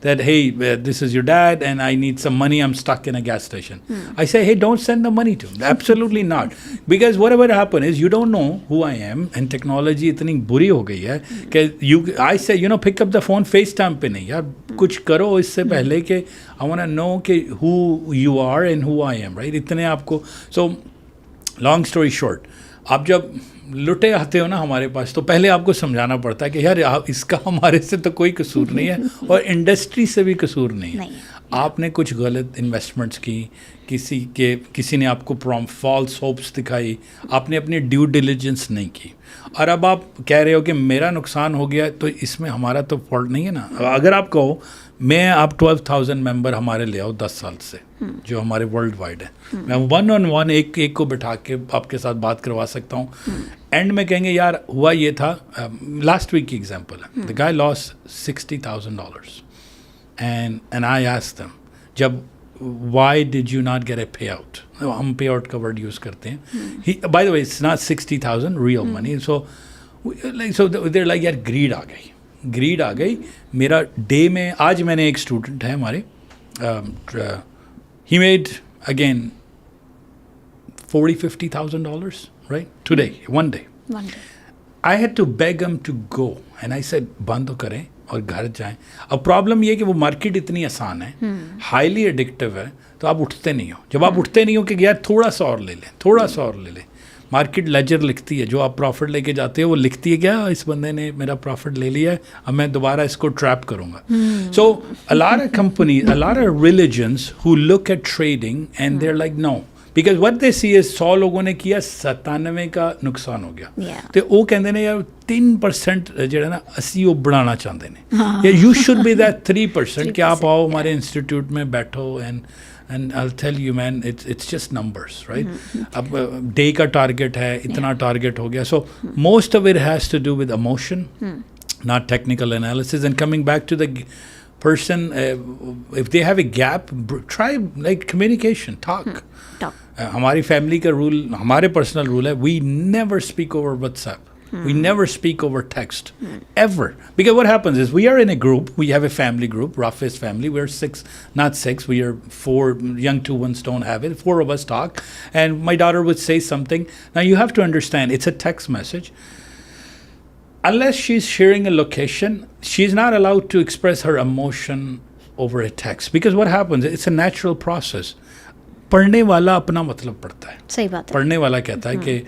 that hey, this is your dad and I need some money, I'm stuck in a gas station. I say, hey, don't send the money to him. Absolutely not. Because whatever happen is you don't know who I am, and technology इतनी बुरी हो गई है कि I say, pick up the phone, FaceTime पे नहीं यार, कुछ करो इससे पहले कि I want to know कि who you are and who I am, right? इतने आपको. So long story short, आप जब लुटे आते हो ना हमारे पास, तो पहले आपको समझाना पड़ता है कि यार इसका हमारे से तो कोई कसूर नहीं है और इंडस्ट्री से भी कसूर नहीं है. आपने कुछ गलत इन्वेस्टमेंट्स की, किसी ने आपको फॉल्स होप्स दिखाई, आपने अपनी ड्यू डिलिजेंस नहीं की, और अब आप कह रहे हो कि मेरा नुकसान हो गया, तो इसमें हमारा तो फॉल्ट नहीं है ना. अगर आप कहो मैं आप 12,000 मेंबर हमारे ले आओ 10 साल से जो हमारे वर्ल्ड वाइड है, मैं 1-on-1 एक को बिठा के आपके साथ बात करवा सकता हूँ. एंड में कहेंगे यार हुआ ये था, लास्ट वीक की एग्जांपल है, the guy loss $60,000 and I asked them, जब why did you not get a payout? हम payout का word use करते हैं. By the way, it's not 60,000 real money. So they're like यार greed आ गई. मेरा डे में आज मैंने एक स्टूडेंट है हमारे, he made again $40,000-50,000 right today, one day. I had to beg him to go and I said बंद तो करें और घर जाएं. अब प्रॉब्लम ये है कि वो मार्केट इतनी आसान है, हाईली एडिक्टिव है, तो आप उठते नहीं हो. जब आप उठते नहीं हो कि यार थोड़ा सा और ले लें, मार्केट लेजर लिखती है, जो आप प्रॉफिट लेके जाते हो वो लिखती है क्या इस बंदे ने मेरा प्रॉफिट ले लिया है, अब मैं दोबारा इसको ट्रैप करूँगा. So a lot of companies, a lot of religions who look at trading and they are like no, because what they see is 100 लोगों ने किया, 97 का नुकसान हो गया. तो वो कहते हैं यार 3% ਜਿਹੜਾ ना ਅਸੀਂ ਉਹ ਬਣਾਉਣਾ चाहते हैं. यू शुड बी दैट 3% कि आप आओ हमारे इंस्टीट्यूट में बैठो and I'll tell you man, it's just numbers, right? अब डे का टारगेट है, इतना टारगेट हो गया. So most of it has to do with emotion, not technical analysis. And coming back to the person, if they have a gap, try like communication, talk. हमारी family का rule, हमारे personal rule है, we never speak over WhatsApp. We never speak over text, ever. Because what happens is we are in a group, we have a family group, Rafi's family, we're not six, we are four, young two ones don't have it, four of us talk, and my daughter would say something. Now you have to understand, it's a text message. Unless she's sharing a location, she's not allowed to express her emotion over a text. Because what happens, it's a natural process. पढ़ने वाला अपना मतलब पढ़ता है. सही बात है. पढ़ने वाला कहता है कि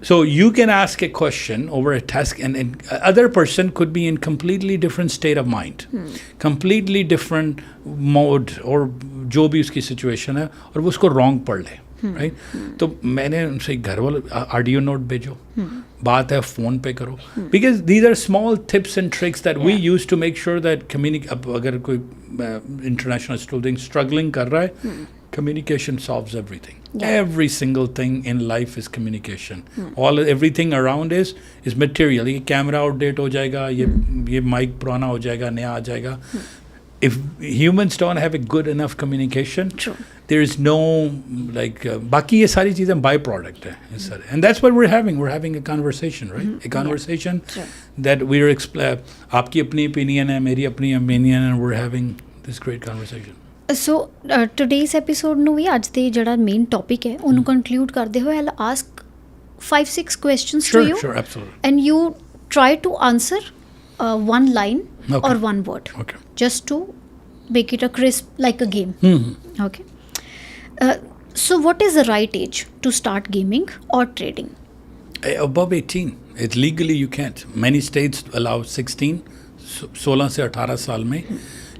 so you can ask a question over a task and other person could be in completely different state of mind, completely different mode और जो भी उसकी situation है और वो उसको wrong पढ़ ले. राइट तो मैंने उनसे घर वाले ऑडियो नोट भेजो, बात है फ़ोन पे करो, because these are small tips and tricks that we use to make sure that अब अगर कोई इंटरनेशनल स्टूडेंट स्ट्रगलिंग कर रहा है, communication solves everything. Every single thing in life is communication. Everything around is material. ये camera outdate हो जाएगा, ये माइक पुराना हो जाएगा, नया आ जाएगा. If humans don't have a good enough communication, there is no बाकी ये सारी चीज़ें बाई प्रोडक्ट है, and that's what we're having a conversation, right? A conversation that we're आपकी अपनी opinion है, मेरी अपनी opinion, and we're having this great conversation. So today's episode ਨੂੰ ਵੀ ਅੱਜ ਦੇ ਜਿਹੜਾ ਮੇਨ ਟੌਪਿਕ ਹੈ ਉਹਨੂੰ ਕੰਕਲੂਡ ਕਰਦੇ ਹੋਏ I'll ask 5-6 questions to you. Sure, absolutely. And you try to answer one line or one word. Okay. Just to make it a crisp, like a game. Okay. So what is the right age to start gaming or trading? Above 18. It's legally you can't. Many states allow 16, 16 से 18 साल में.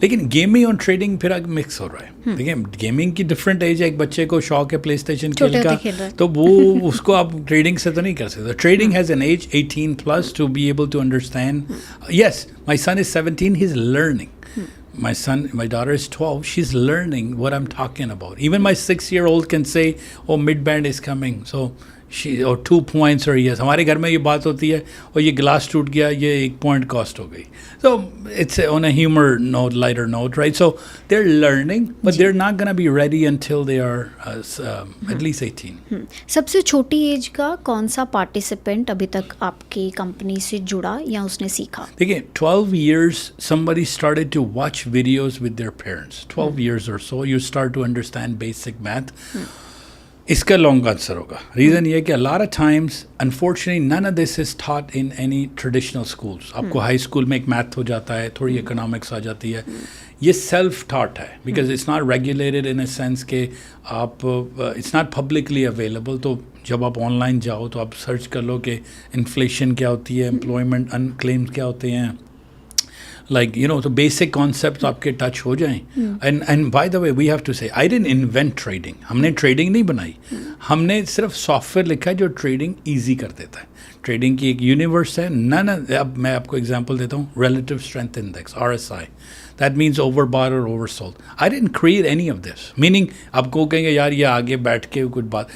लेकिन gaming और trading फिर आगे mix हो रहा है. देखिए गेमिंग की डिफरेंट एज है. एक बच्चे को शौक है प्ले स्टेशन खेल का, तो वो उसको आप ट्रेडिंग से तो नहीं कर सकते. Trading has an age 18 plus to be able to understand. Yes, my son is 17, he is learning. My daughter is 12, she's learning what I'm talking about. Even my 6-year-old can say, oh, mid-band is coming. So or 2 points or yes. हमारे घर में ये बात होती है, और ये glass टूट गया, ये 1 point cost हो गई. So it's on a humor note, lighter note, right? So they're learning, but they're not going to be ready until they are at least 18. सबसे छोटी एज का कौन सा पार्टिसिपेंट अभी तक आपकी कंपनी से जुड़ा या उसने सीखा? देखिए 12 years somebody started to watch videos with their parents. 12 years or so you start to understand basic math. इसका लॉन्ग आंसर होगा. रीज़न ये कि a lot of times unfortunately none of this is taught in any traditional schools. आपको high school में एक math हो जाता है, थोड़ी इकोनॉमिक्स आ जाती है. ये सेल्फ taught है because it's not regulated in a sense के आप इट्स नॉट पब्लिकली अवेलेबल. तो जब आप ऑनलाइन जाओ तो आप सर्च कर लो कि इन्फ्लेशन क्या होती है, एम्प्लॉयमेंट अनक्लेम्स क्या होते हैं, like you know, so basic concepts आपके टच हो जाएं. and by the way we have to say I didn't invent trading. हमने ट्रेडिंग नहीं बनाई, हमने सिर्फ सॉफ्टवेयर लिखा है जो ट्रेडिंग ईजी कर देता है. ट्रेडिंग की एक यूनिवर्स है. अब मैं आपको एग्जांपल देता हूँ. Relative strength index RSI, that means overbought or oversold. I didn't create any of this. Meaning आपको कहेंगे यार ये आगे बैठ के कुछ बात.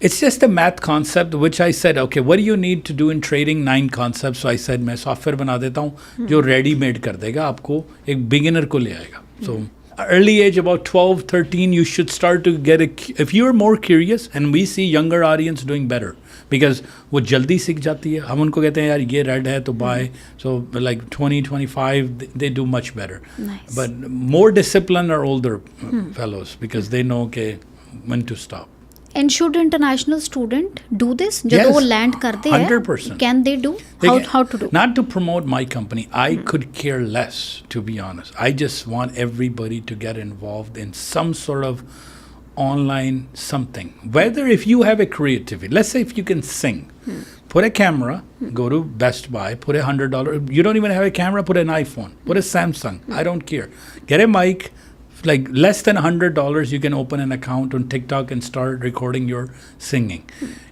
It's just a math concept which I said, okay, what do you need to do in trading? 9 concepts. So I said, मैं सॉफ्टवेयर बना देता हूँ जो रेडी मेड कर देगा आपको, एक बिगिनर को ले आएगा. So early age, about 12-13, you should start to get if you're more curious, and we see younger audience doing better because वो जल्दी सीख जाती है. हम उनको कहते हैं यार ये रेड है तो buy. So like 20-25 they do much better. Nice. But more disciplined are older fellows because they know okay when to stop. And should international student do this? जब वो land करते हैं 100%. Can they do? How to do? Not to promote my company. I could care less, to be honest. I just want everybody to get involved in some sort of online something. Whether if you have a creativity, let's say if you can sing, put a camera, go to Best Buy, put $100. You don't even have a camera, put an iPhone, put a Samsung. I don't care. Get a mic. Like less than $100, you can open an account on TikTok and start recording your singing.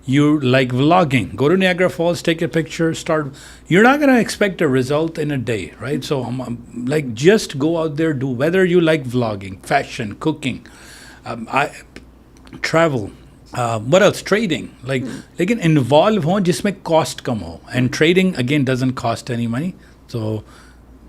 You like vlogging, go to Niagara Falls, take a picture, start. You're not going to expect a result in a day, right? So like just go out there, do, whether you like vlogging, fashion, cooking, travel, what else, trading, like लेकिन involve हो जिसमें cost कम हो. And trading again doesn't cost any money. So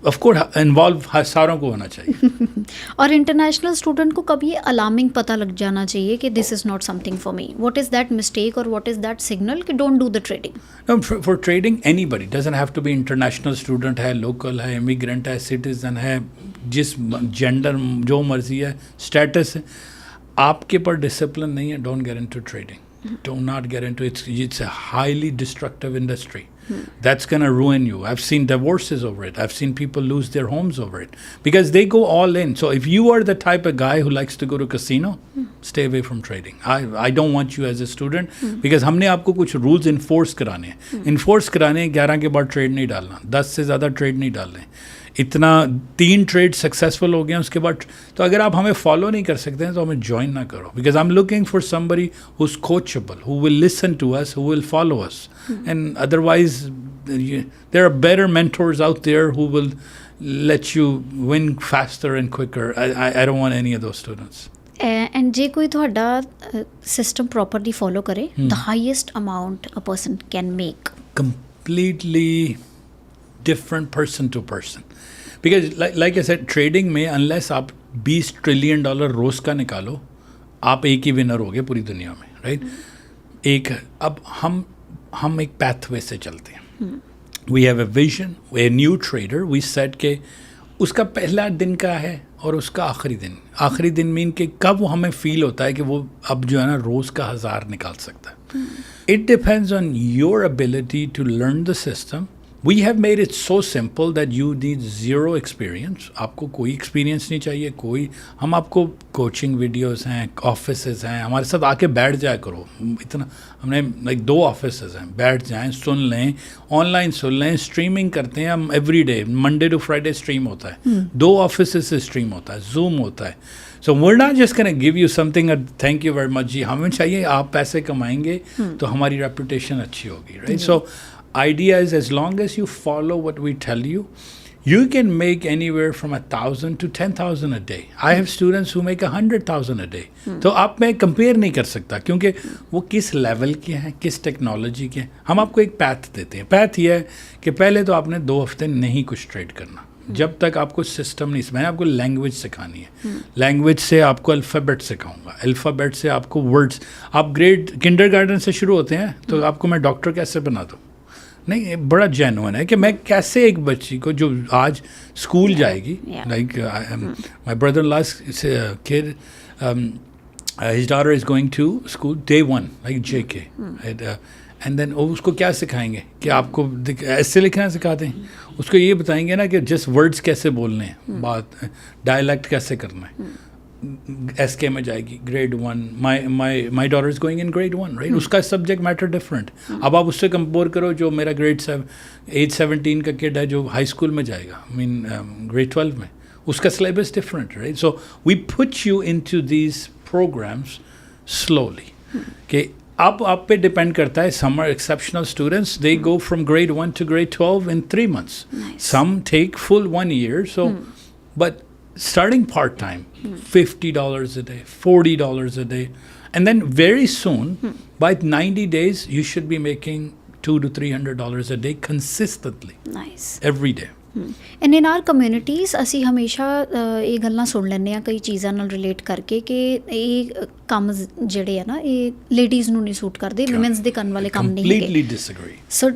of course involve सारों को होना चाहिए। और international student को कभी ये अलार्मिंग पता लग जाना चाहिए कि this is not something for me, what is that mistake और व्हाट इज़ दैट सिग्नल कि don't do the trading? No, for trading, anybody doesn't have to be international student है, local है, immigrant है, citizen है, जिस gender जो मर्जी है, status है, आपके पर discipline नहीं है, don't get into trading. Do not get into it. It's a highly destructive industry. That's going to ruin you. I've seen divorces over it. I've seen people lose their homes over it because they go all in. So if you are the type of guy who likes to go to casino, stay away from trading. I don't want you as a student because हमने आपको कुछ rules enforce कराने हैं. Enforce कराने हैं 11 के बाद trade नहीं डालना, 10 से ज़्यादा trade नहीं डालने. इतना 3 ट्रेड सक्सेसफुल हो गए उसके बाद, तो अगर आप हमें फॉलो नहीं कर सकते हैं तो हमें ज्वाइन ना करो, because I am looking for somebody who is coachable, who will listen to us, who will follow us, and otherwise there are better mentors out there who will let you win faster and quicker. I don't want any of those students. And जे कोई ਤੁਹਾਡਾ system properly follow करे, the highest amount a person can make? Completely different person to person. Because like I said, trading में unless आप $20 trillion रोज़ का निकालो, आप एक ही विनर हो गए पूरी दुनिया में, राइट? एक अब हम एक पैथवे से चलते हैं. We have a vision, a new trader, we set के उसका पहला दिन का है और उसका आखिरी दिन मीन के कब वो हमें फील होता है कि वो अब जो है ना रोज़ का 1000 निकाल सकता है. It depends on your ability to learn the system. We have made it so simple that you need zero experience. आपको कोई एक्सपीरियंस नहीं चाहिए, कोई, हम आपको कोचिंग वीडियोस हैं, ऑफिसेज हैं, हमारे साथ आके बैठ जाया करो. इतना हमने लाइक 2 ऑफिसेज हैं, बैठ जाएं, सुन लें, ऑनलाइन सुन लें, स्ट्रीमिंग करते हैं हम every day, Monday to Friday stream होता है, 2 ऑफिसेज से स्ट्रीम होता है, जूम होता है. So we're not just going to give you something thank you very much जी, हमें चाहिए आप पैसे कमाएंगे तो हमारी रेपुटेशन अच्छी होगी, right? So idea is as long as you follow what we tell you, you can make anywhere from 1,000 to 10,000 a day. I have students who make 100,000 a day. तो आप मैं कंपेयर नहीं कर सकता क्योंकि वो किस लेवल के हैं, किस टेक्नोलॉजी के हैं. हम आपको एक पैथ देते हैं. पैथ ये है कि पहले तो आपने 2 हफ्ते नहीं कुछ ट्रेड करना, जब तक आपको सिस्टम नहीं, मैंने आपको लैंग्वेज सिखानी है. लैंग्वेज से आपको अल्फ़ाबेट सिखाऊंगा, अल्फ़ाबेट से आपको वर्ड्स. आप ग्रेड किंडरगार्टन से शुरू होते हैं तो आपको मैं डॉक्टर कैसे बना दूँ? नहीं, बड़ा जेन्युइन है कि मैं कैसे एक बच्ची को जो आज स्कूल जाएगी, like my brother last kid, his daughter is going to school day 1 like JK, and then उसको क्या सिखाएंगे कि आपको ऐसे लिखना सिखाते हैं, उसको ये बताएंगे ना कि जस्ट वर्ड्स कैसे बोलने हैं, बात डायलैक्ट कैसे करना है. SK में जाएगी grade 1, my daughter is going in grade 1, right? उसका सब्जेक्ट मैटर डिफरेंट. अब आप उससे कंपेयर करो जो मेरा grade 17 का किड है जो हाई स्कूल में जाएगा, I mean grade 12 में, उसका syllabus different, right? So we put you into these programs slowly कि आप पे डिपेंड करता है. Some are exceptional students, they go from grade 1 to grade 12 in 3 months. Nice. Some take full 1 year, so but starting part-time, $50 a day, $40 a day, and then very soon, by 90 days, you should be making $200 to $300 a day consistently. Nice. Every day. And in our communities ਅਸੀਂ ਹਮੇਸ਼ਾ ਇਹ ਗੱਲਾਂ ਸੁਣ ਲੈਂਦੇ ਹਾਂ ਕਈ ਚੀਜ਼ਾਂ ਨਾਲ ਰਿਲੇਟ ਕਰਕੇ ਕਿ ਇਹ ਕੰਮ ਜਿਹੜੇ ਆ ਨਾ ਇਹ ਲੇਡੀਜ਼ ਨੂੰ ਨਹੀਂ ਸੂਟ ਕਰਦੇ, ਵਿਮਨਸ ਦੇ ਕਰਨ ਵਾਲੇ ਕੰਮ ਨਹੀਂ ਹੈਗੇ. Completely disagree. ਸੋ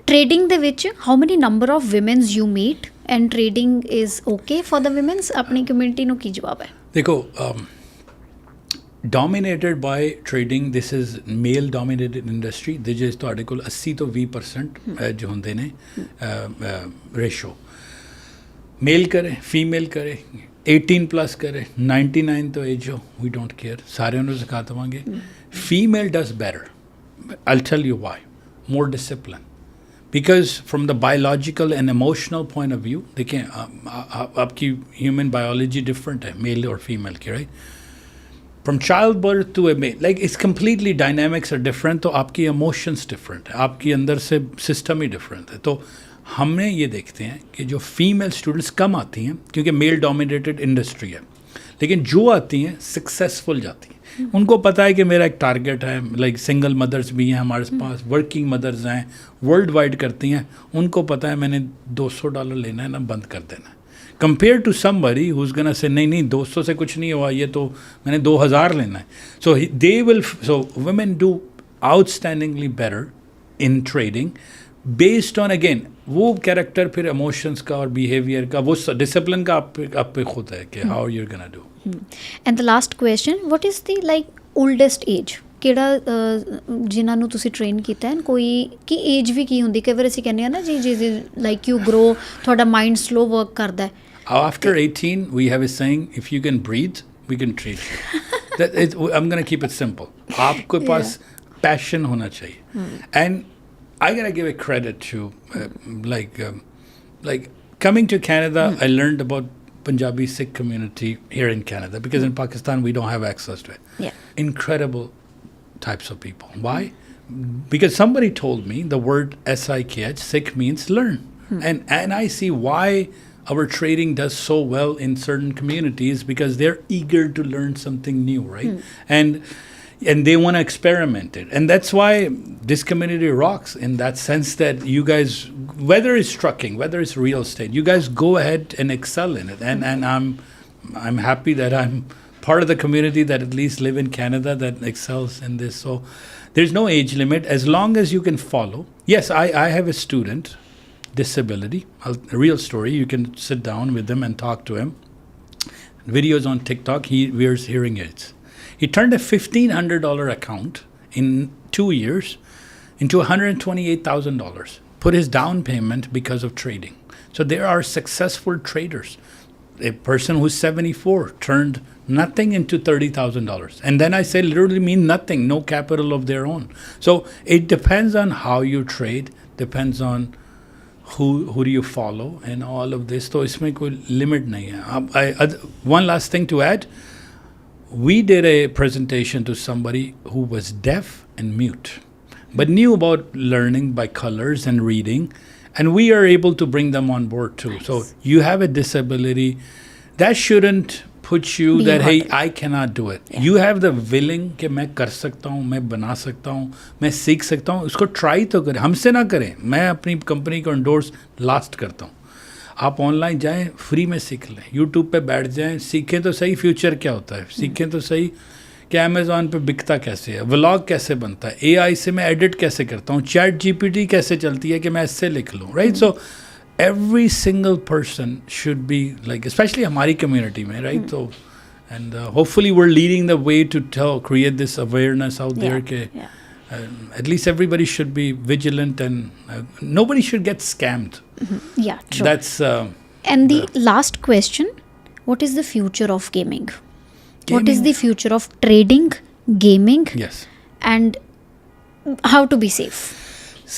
ट्रेडिंग ਦੇ ਵਿੱਚ how many number of women's you meat and trading is okay for the women's? ਆਪਣੀ ਕਮਿਊਨਿਟੀ ਨੂੰ ਕੀ ਜਵਾਬ ਹੈ? देखो, dominated by trading, this is male dominated industry. this is ਤੁਹਾਡੇ ਕੋਲ 80 ਤੋਂ 20% ਜੋ ਹੁੰਦੇ ਨੇ ਰੇਸ਼ੋ, ਮੇਲ ਕਰੇ ਫੀਮੇਲ ਕਰੇ 18 plus करे 99 तो एज हो, we don't care, ਸਾਰਿਆਂ ਨੂੰ ਸਿਖਾ ਦੇਵਾਂਗੇ. Female does better. I'll tell you why. More discipline. Because from the biological and emotional point of view, देखिए आपकी human biology different है male और female की, right? From childbirth to a male, like it's completely dynamics are different. तो आपकी emotions different है, आपकी अंदर से system ही different है. तो हमने ये देखते हैं कि जो फीमेल स्टूडेंट्स कम आती हैं क्योंकि मेल डोमिनेटेड इंडस्ट्री है, लेकिन जो आती हैं सक्सेसफुल जाती हैं. उनको पता है कि मेरा एक टारगेट है, लाइक सिंगल मदर्स भी हैं हमारे पास, वर्किंग मदर्स हैं, वर्ल्ड वाइड करती हैं, उनको पता है मैंने $200 लेना है ना, बंद कर देना है। Compare to somebody who is gonna say नहीं 200 से कुछ नहीं हुआ, ये तो मैंने 2000 लेना है। So they will, so women do outstandingly better in trading based on, again वो कैरेक्टर, फिर इमोशंस का और बिहेवियर का, वो डिसिप्लिन का आप पे खुद है कि how you are gonna do. And the last question, what is the like oldest age ਕਿਹੜਾ ਜਿਨ੍ਹਾਂ ਨੂੰ ਤੁਸੀਂ ਟ੍ਰੇਨ ਕੀਤਾ ਹੈ, ਕੋਈ ਕੀ ਏਜ ਵੀ ਕੀ ਹੁੰਦੀ? ਕਈ ਵਾਰ ਅਸੀਂ ਕਹਿੰਦੇ ਆ ਨਾ ਜੀ ਲਾਈਕ ਯੂ ਗਰੋ, ਤੁਹਾਡਾ ਮਾਈਂਡ ਸਲੋ ਵਰਕ ਕਰਦਾ ਹੈ। After 18, we have a saying, if you can breathe, we can treat you. I'm going to keep it simple. आपके पास passion होना चाहिए. And I got to give a credit to, like coming to Canada, I learned about Punjabi Sikh community here in Canada, because in Pakistan, we don't have access to it. Yeah. Incredible types of people. Why? Because somebody told me the word SIKH, Sikh, means learn. And I see why our trading does so well in certain communities, because they're eager to learn something new, right? And they want to experiment it. And that's why this community rocks, in that sense that you guys, whether it's trucking, whether it's real estate, you guys go ahead and excel in it. And I'm happy that I'm part of the community that at least live in Canada that excels in this. So there's no age limit as long as you can follow. Yes, I have a student, disability, a real story. You can sit down with him and talk to him. Videos on TikTok. He wears hearing aids. He turned a $1,500 account in 2 years into $128,000. Put his down payment because of trading. So there are successful traders. A person who's 74 turned nothing into $30,000. And then I say literally mean nothing, no capital of their own. So it depends on how you trade, depends on who do you follow and all of this. So इसमें कोई limit नहीं है. One last thing to add. We did a presentation to somebody who was deaf and mute, but knew about learning by colors and reading, and we are able to bring them on board too. Nice. So you have a disability, that shouldn't put you Be that, hard. hey, I cannot do it. Yeah. You have the willing कि मैं कर सकता हूँ, मैं बना सकता हूँ, मैं सीख सकता हूँ, उसको ट्राई तो करें, हमसे ना करें. मैं अपनी कंपनी को एंडोर्स लास्ट करता हूँ. आप ऑनलाइन जाएं, फ्री में सीख लें, यूट्यूब पे बैठ जाएं, सीखें तो सही फ्यूचर क्या होता है, सीखें तो सही कि अमेज़ॉन पे बिकता कैसे है, व्लॉग कैसे बनता है, एआई से मैं एडिट कैसे करता हूँ, चैट जीपीटी कैसे चलती है कि मैं इससे लिख लूँ, right? So every single person should be like, especially हमारी community में, right? So and hopefully we're leading the way to create this awareness out there कि at least everybody should be vigilant, and nobody should get scammed. Yeah, true. That's and the last question, what is the future of gaming? What is the future of trading, gaming? Yes. And how to be safe?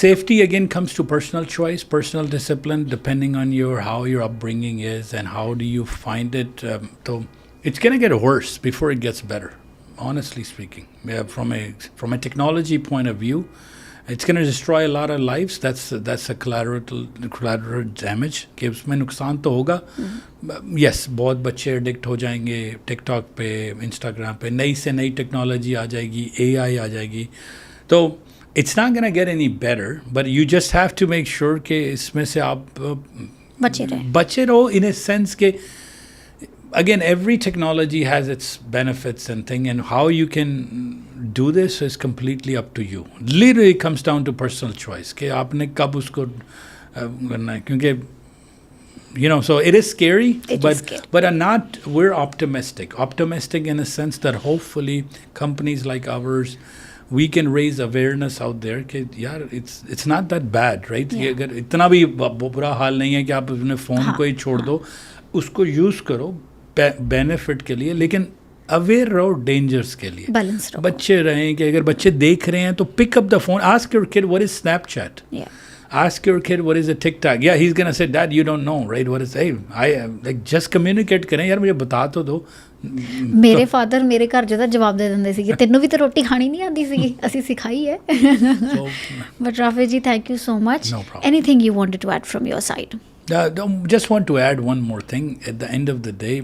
Safety again comes to personal choice, personal discipline, depending on how your upbringing is and how do you find it. So it's going to get worse before it gets better, honestly speaking. From a technology point of view, it's going to destroy a lot of lives. That's a collateral damage. कि उसमें नुकसान तो होगा. Yes, बहुत बच्चे addict हो जाएंगे TikTok पे, इंस्टाग्राम पे, नई से नई टेक्नोलॉजी आ जाएगी, AI आ जाएगी. तो it's not going to get any better, but you just have to make sure कि इसमें से आप बचे रहो in a sense कि again, every technology has its benefits and thing, and how you can do this is completely up to you. Literally comes down to personal choice कि आपने कब उसको करना है, क्योंकि so it is scary, but we're optimistic in a sense that hopefully companies like ours, we can raise awareness out there कि यार it's not that bad, right? कि अगर इतना भी बुरा हाल नहीं है कि आप अपने फ़ोन को ही छोड़ दो, उसको यूज़ करो बेनिफिट के लिए, लेकिन अवेयर रहो डेंजर्स के लिए, बैलेंस रहो. बच्चे रहें कि अगर बच्चे देख रहे हैं तो pick up the phone, ask your kid what is Snapchat, ask your kid what is a TikTok. Yeah, he's gonna say, Dad, you don't know, right? What is, hey, I like just communicate करें यार, मुझे बता तो दो. ਮੇਰੇ father ਮੇਰੇ ਘਰ ਜਿਹਦਾ ਜਵਾਬ ਦੇ ਦਿੰਦੇ ਸੀਗੇ, ਤੈਨੂੰ ਵੀ ਤਾਂ ਰੋਟੀ ਖਾਣੀ ਨਹੀਂ ਆਉਂਦੀ ਸੀਗੀ, ਅਸੀਂ ਸਿਖਾਈ ਹੈ. But Rafi ji, thank you so much. No problem. Anything you wanted to add from your side? Just want to add one more thing. At the end of the day,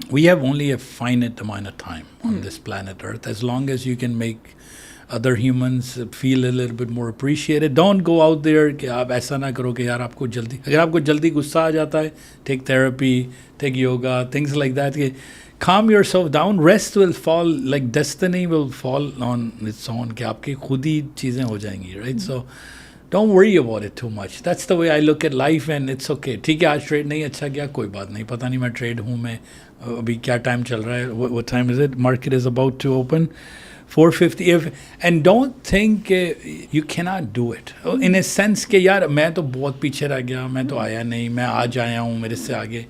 we have only a finite amount of time on this planet Earth. As long as you can make other humans feel a little bit more appreciated, don't go out there कि आप ऐसा ना करो कि यार आपको जल्दी, अगर आपको जल्दी गुस्सा आ जाता है, take therapy, take yoga, things like that, कि calm yourself down, rest will fall, like destiny will fall on its own, कि आपकी खुद ही चीज़ें हो जाएंगी, right? So don't worry about it too much. That's the way I look at life, and it's okay. ठीक है, आज trade नहीं अच्छा गया, कोई बात नहीं, पता नहीं मैं ट्रेड हूँ, मैं अभी क्या टाइम चल रहा है, what time is it? Market is about to open, 4:50. And don't think you cannot do it. In a sense कि यार मैं तो बहुत पीछे रह गया, मैं तो आया नहीं, मैं आज आया हूँ, मेरे से आगे.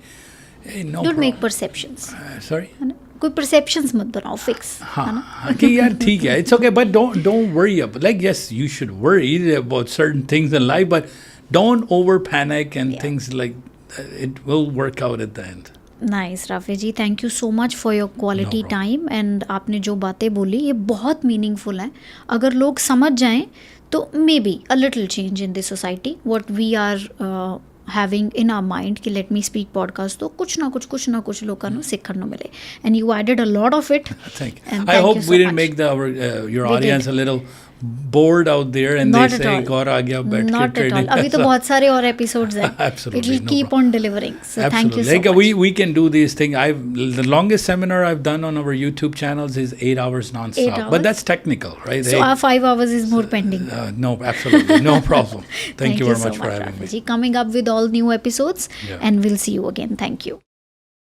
No Don't make perceptions. Sorry? है ना? कोई perceptions मत बनाओ fix, है ना? हाँ कि यार ठीक है, it's okay, but don't worry about, like, yes, you should worry about certain things in life, but don't over panic and things like that. It will work out at the end. Nice Rafay ji, thank you so much for your quality No time. And आपने जो बातें बोली ये बहुत meaningful हैं. अगर लोग समझ जाएं तो maybe a little change in the society what we are having in our mind कि लेट मी स्पीक पॉडकास्ट, तो कुछ ना कुछ लोगों सीखने मिले. And you added a lot of it. I hope we didn't make your audience a little bored out there and Not they at say all. गौर आ गया बैठ के Not at trading. all. अभी तो बहुत सारे और एपिसोड्स हैं. Absolutely, It will no keep problem. on delivering. So thank you Absolutely. so Like much. we can do these things. The longest seminar I've done on our YouTube channels is 8 hours nonstop. 8 hours? But that's technical, right? So our 5 hours is more pending. No, absolutely. No problem. Thank you very so much for having Rafi me. ji. Coming up with all new episodes, Yeah. and we'll see you again. Thank you.